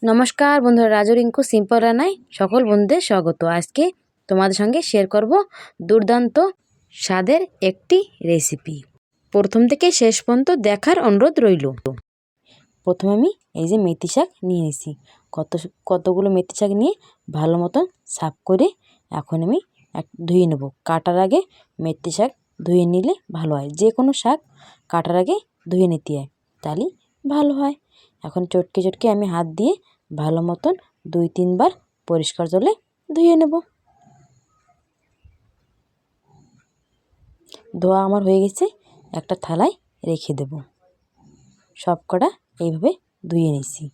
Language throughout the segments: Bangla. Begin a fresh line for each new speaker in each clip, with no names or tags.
নমস্কার বন্ধুরা, রাজু রিঙ্কু সিম্পল রান্নায় সকল বন্ধুদের স্বাগত। আজকে তোমাদের সঙ্গে শেয়ার করব দুর্দান্ত স্বাদের একটি রেসিপি। প্রথম থেকে শেষ পর্যন্ত দেখার অনুরোধ রইল। প্রথমে আমি এই যে মেথি শাক নিয়ে নিয়েছি, কতগুলো মেথি শাক নিয়ে ভালো মতন সাফ করে এখন আমি ধুয়ে নেব। কাটার আগে মেথি শাক ধুয়ে নিলে ভালো হয়, যে কোনো শাক কাটার আগে ধুয়ে নিতে হয়, তাহলেই ভালো হয়। এখন চটকে চটকে আমি হাত দিয়ে ভালো মতন 2-3 বার পরিষ্কার জলে ধুয়ে নেব। ধোয়া আমার হয়ে গেছে, একটা থালায় রেখে দেব। সব কটা এইভাবে ধুয়ে নিয়েছি।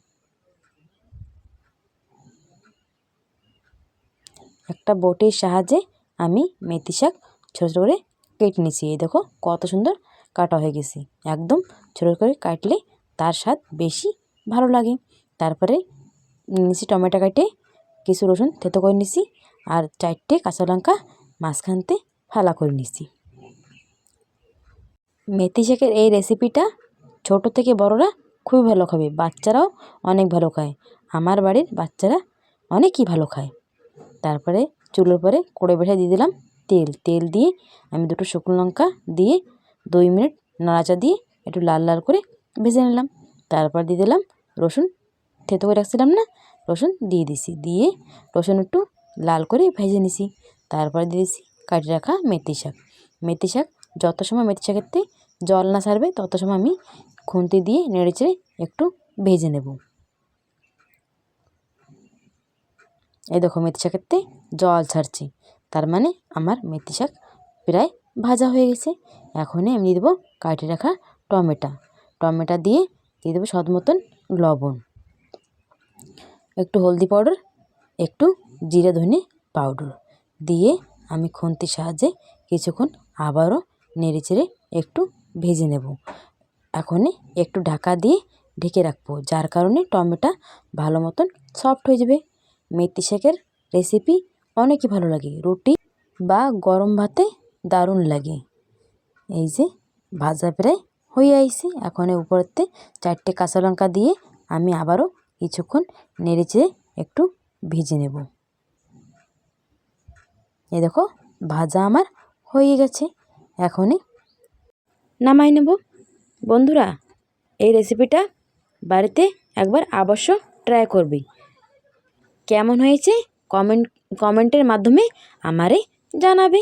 একটা বটির সাহায্যে আমি মেথি শাক ছোটো ছোটো করে কেটে নিয়েছি। এই দেখো কত সুন্দর কাটা হয়ে গেছে। একদম ছোটো করে কাটলে তার স্বাদ বেশি ভালো লাগে। তারপরে নিয়েছি টমেটো কেটে, কিছু রসুন থেতো করে নিয়েছি, আর 4টে কাঁচা লঙ্কা মাঝখানতে ফালা করে নিয়েছি। মেথি শাকের এই রেসিপিটা ছোট থেকে বড়রা খুবই ভালো খাবে, বাচ্চারাও অনেক ভালো খায়। আমার বাড়ির বাচ্চারা অনেকই ভালো খায়। তারপরে চুলোর পরে কড়াই বসিয়ে দিয়ে দিলাম তেল দিয়ে আমি 2টো শুকনো লঙ্কা দিয়ে 2 মিনিট নাড়াচা দিয়ে একটু লাল লাল করে ভেজে নিলাম। তারপর দিয়ে দিলাম রসুন, থেতো করে রাখছিলাম না, রসুন দিয়ে দিছি। দিয়ে রসুন একটু লাল করে ভেজে নিছি। তারপর দিয়ে দিছি কাটিয়ে রাখা মেথি শাক। যত সময় মেথি শাকেতে জল না ছাড়বে তত সময় আমি খুন্তি দিয়ে নেড়েচেড়ে একটু ভেজে নেব। এই দেখো মেথি শাকেতে জল ছাড়ছে, তার মানে আমার মেথি শাক প্রায় ভাজা হয়ে গেছে। এখনই আমি দিয়ে দেবো কাটিয়ে রাখা টমেটো দিয়ে দেবো স্বাদ মতন লবণ, একটু হলদি পাউডার, একটু জিরে ধনে পাউডার দিয়ে আমি খুন্তির সাহায্যে কিছুক্ষণ আবারও নেড়েচেড়ে একটু ভেজে নেব। এখনই একটু ঢাকা দিয়ে ঢেকে রাখবো, যার কারণে টমেটো ভালো মতন সফট হয়ে যাবে। মেথি শাকের রেসিপি অনেকই ভালো লাগে, রুটি বা গরম ভাতে দারুণ লাগে। এই যে ভাজা প্রায় হয়ে আইছে, এখন উপরেতে 4টে কাঁচা লঙ্কা দিয়ে আমি আবারও কিছুক্ষণ নেড়েচেড়ে একটু ভেজে নেব। এই দেখো ভাজা আমার হয়ে গেছে, এখনই নামাই নেব। বন্ধুরা, এই রেসিপিটা বাড়িতে একবার অবশ্য ট্রাই করবি। কেমন হয়েছে কমেন্টের মাধ্যমে আমারে জানাবে।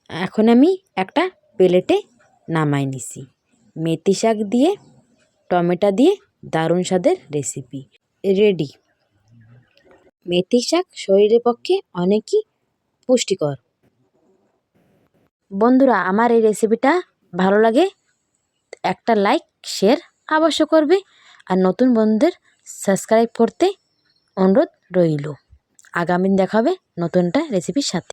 এখন আমি একটা প্লেটে নামাই নিছি। মেথি শাক দিয়ে টমেটো দিয়ে দারুণ স্বাদের রেসিপি রেডি। মেথি শাক শরীরের পক্ষে অনেকই পুষ্টিকর। বন্ধুরা, আমার এই রেসিপিটা ভালো লাগে একটা লাইক শেয়ার অবশ্য করবে, আর নতুন বন্ধুদের সাবস্ক্রাইব করতে অনুরোধ রইল। আগামী দিন দেখা হবে নতুনটা রেসিপির সাথে।